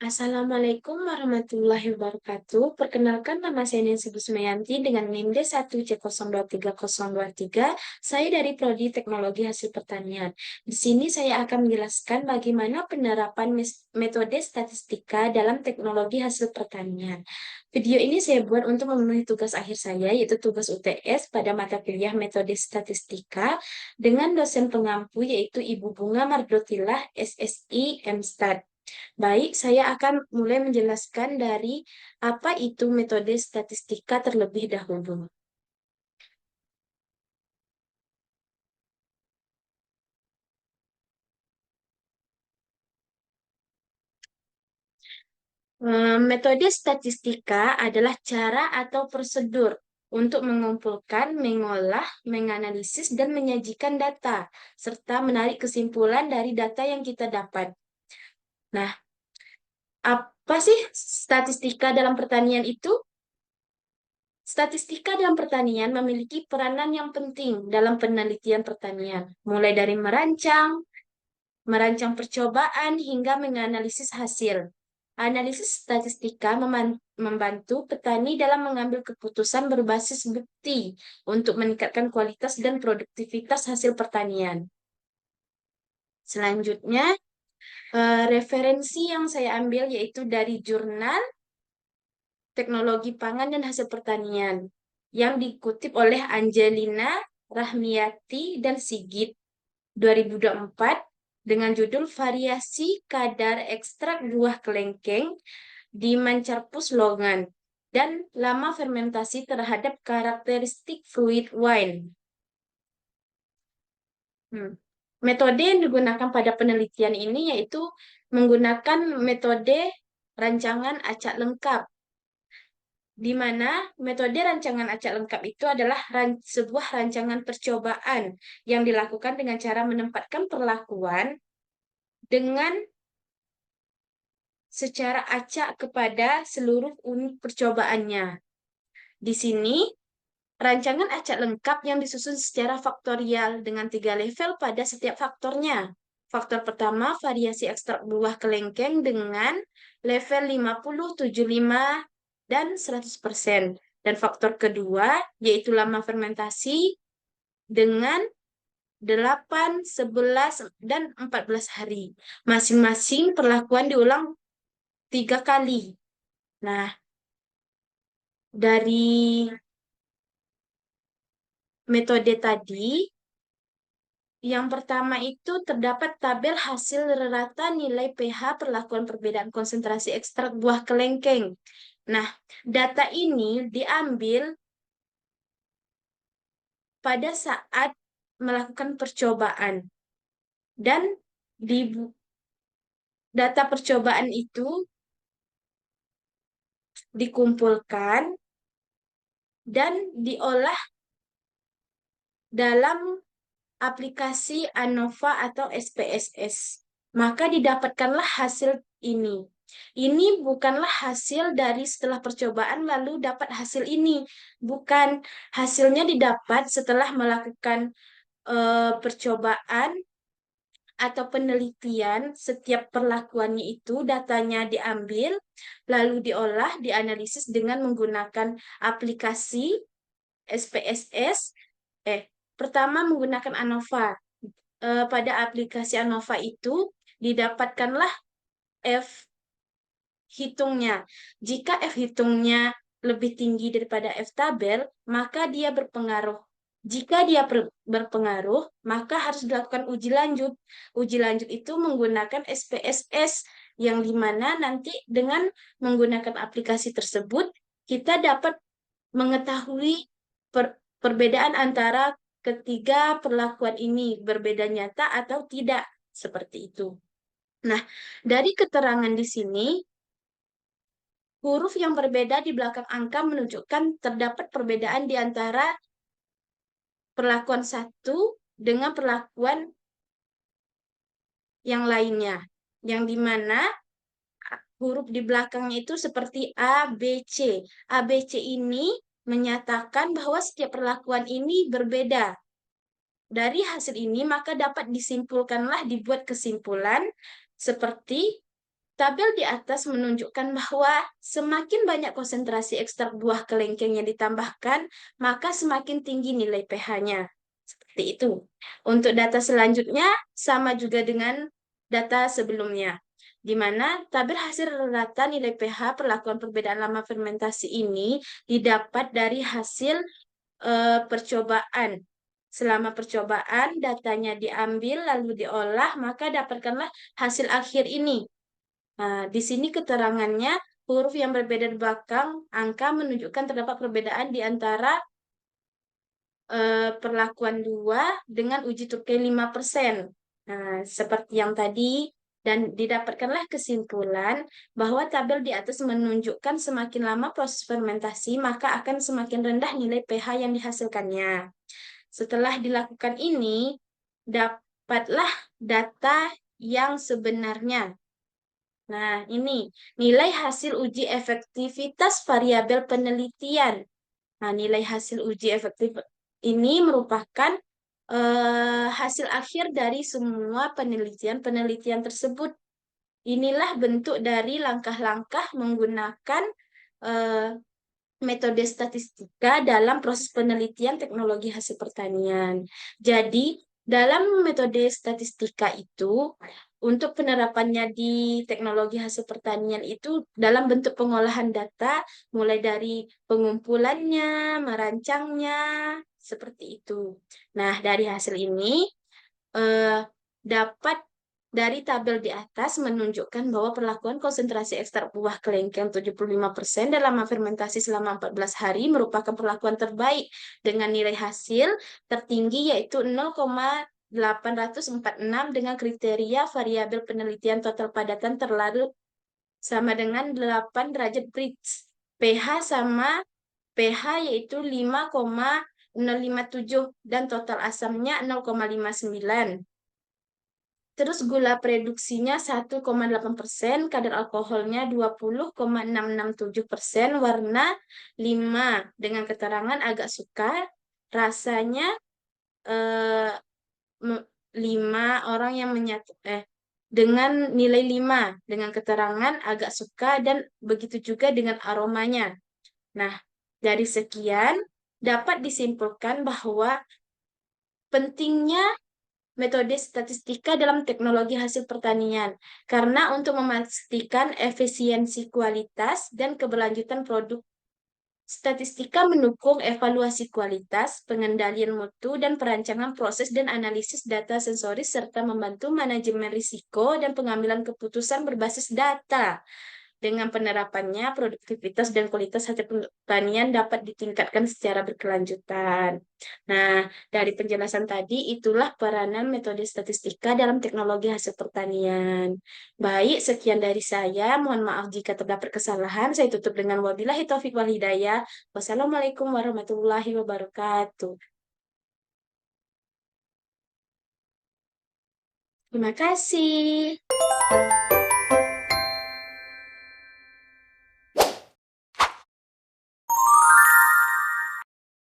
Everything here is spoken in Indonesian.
Assalamualaikum warahmatullahi wabarakatuh. Perkenalkan, nama saya Nancy Gusmayanti dengan NIM D1C023023. Saya dari Prodi Teknologi Hasil Pertanian. Di sini saya akan menjelaskan bagaimana penerapan metode statistika dalam teknologi hasil pertanian. Video ini saya buat untuk memenuhi tugas akhir saya, yaitu tugas UTS pada mata kuliah metode statistika dengan dosen pengampu yaitu Ibu Bunga Mardotilah, SSI, MStat. Baik, saya akan mulai menjelaskan dari apa itu metode statistika terlebih dahulu. Metode statistika adalah cara atau prosedur untuk mengumpulkan, mengolah, menganalisis, dan menyajikan data, serta menarik kesimpulan dari data yang kita dapat. Nah, apa sih statistika dalam pertanian itu? Statistika dalam pertanian memiliki peranan yang penting dalam penelitian pertanian, mulai dari merancang percobaan hingga menganalisis hasil. Analisis statistika membantu petani dalam mengambil keputusan berbasis bukti untuk meningkatkan kualitas dan produktivitas hasil pertanian. Selanjutnya, referensi yang saya ambil yaitu dari jurnal Teknologi Pangan dan Hasil Pertanian yang dikutip oleh Angelina Rahmiati dan Sigit 2024 dengan judul Variasi Kadar Ekstrak Buah Kelengkeng di Mancarpus Longan dan Lama Fermentasi Terhadap Karakteristik Fluid Wine. Metode yang digunakan pada penelitian ini yaitu menggunakan metode rancangan acak lengkap, di mana metode rancangan acak lengkap itu adalah sebuah rancangan percobaan yang dilakukan dengan cara menempatkan perlakuan dengan secara acak kepada seluruh unit percobaannya. Di sini, rancangan acak lengkap yang disusun secara faktorial dengan 3 level pada setiap faktornya. Faktor pertama, variasi ekstrak buah kelengkeng dengan level 50, 75, dan 100%. Dan faktor kedua, yaitu lama fermentasi dengan 8, 11, dan 14 hari. Masing-masing perlakuan diulang 3 kali. Nah, dari metode tadi, yang pertama itu terdapat tabel hasil rata nilai pH perlakuan perbedaan konsentrasi ekstrak buah kelengkeng. Nah, data ini diambil pada saat melakukan percobaan. Dan di data percobaan itu dikumpulkan dan diolah dalam aplikasi ANOVA atau SPSS. Maka didapatkanlah hasil ini. Ini bukanlah hasil dari setelah percobaan lalu dapat hasil ini. Bukan, hasilnya didapat setelah melakukan percobaan atau penelitian. Setiap perlakuannya itu datanya diambil, lalu diolah, dianalisis dengan menggunakan aplikasi SPSS. Pertama menggunakan ANOVA. Pada aplikasi ANOVA itu didapatkanlah F hitungnya. Jika F hitungnya lebih tinggi daripada F tabel, maka dia berpengaruh. Jika dia berpengaruh, maka harus dilakukan uji lanjut. Uji lanjut itu menggunakan SPSS, yang dimana nanti dengan menggunakan aplikasi tersebut, kita dapat mengetahui perbedaan antara ketiga perlakuan ini berbeda nyata atau tidak, seperti itu. Nah, dari keterangan di sini, huruf yang berbeda di belakang angka menunjukkan terdapat perbedaan di antara perlakuan satu dengan perlakuan yang lainnya, yang dimana huruf di belakangnya itu seperti A, B, C. A, B, C ini menyatakan bahwa setiap perlakuan ini berbeda. Dari hasil ini, maka dapat disimpulkanlah, dibuat kesimpulan seperti tabel di atas menunjukkan bahwa semakin banyak konsentrasi ekstrak buah kelengkeng yang ditambahkan, maka semakin tinggi nilai pH-nya. Seperti itu. Untuk data selanjutnya, sama juga dengan data sebelumnya, di mana tabel hasil rata nilai pH perlakuan perbedaan lama fermentasi ini didapat dari hasil percobaan. Selama percobaan, datanya diambil lalu diolah, maka dapatkanlah hasil akhir ini. Nah, di sini keterangannya huruf yang berbeda di belakang angka menunjukkan terdapat perbedaan di antara perlakuan 2 dengan uji Turki 5%. Nah, seperti yang tadi, dan didapatkanlah kesimpulan bahwa tabel di atas menunjukkan semakin lama proses fermentasi, maka akan semakin rendah nilai pH yang dihasilkannya. Setelah dilakukan ini, dapatlah data yang sebenarnya. Nah, ini nilai hasil uji efektivitas variabel penelitian. Nah, nilai hasil uji efektif ini merupakan hasil akhir dari semua penelitian-penelitian tersebut. Inilah bentuk dari langkah-langkah menggunakan eh, metode statistika dalam proses penelitian teknologi hasil pertanian. Jadi, dalam metode statistika itu, untuk penerapannya di teknologi hasil pertanian itu dalam bentuk pengolahan data, mulai dari pengumpulannya, merancangnya, seperti itu. Nah, dari hasil ini, dapat dari tabel di atas menunjukkan bahwa perlakuan konsentrasi ekstrak buah kelengkeng 75% dalam fermentasi selama 14 hari merupakan perlakuan terbaik dengan nilai hasil tertinggi yaitu 0,846 dengan kriteria variabel penelitian total padatan terlarut sama dengan 8 derajat Brix. pH sama pH yaitu 5,057 dan total asamnya 0,59. Terus gula produksinya 1,8%, kadar alkoholnya 20,667%, warna 5 dengan keterangan agak suka, rasanya 5 orang yang dengan nilai 5 dengan keterangan agak suka dan begitu juga dengan aromanya. Nah, dari sekian dapat disimpulkan bahwa pentingnya metode statistika dalam teknologi hasil pertanian, karena untuk memastikan efisiensi kualitas dan keberlanjutan produk, statistika mendukung evaluasi kualitas, pengendalian mutu, dan perancangan proses dan analisis data sensoris, serta membantu manajemen risiko dan pengambilan keputusan berbasis data. Dengan penerapannya, produktivitas dan kualitas hasil pertanian dapat ditingkatkan secara berkelanjutan. Nah, dari penjelasan tadi, itulah peranan metode statistika dalam teknologi hasil pertanian. Baik, sekian dari saya. Mohon maaf jika terdapat kesalahan. Saya tutup dengan wabillahi taufiq wal hidayah. Wassalamualaikum warahmatullahi wabarakatuh. Terima kasih.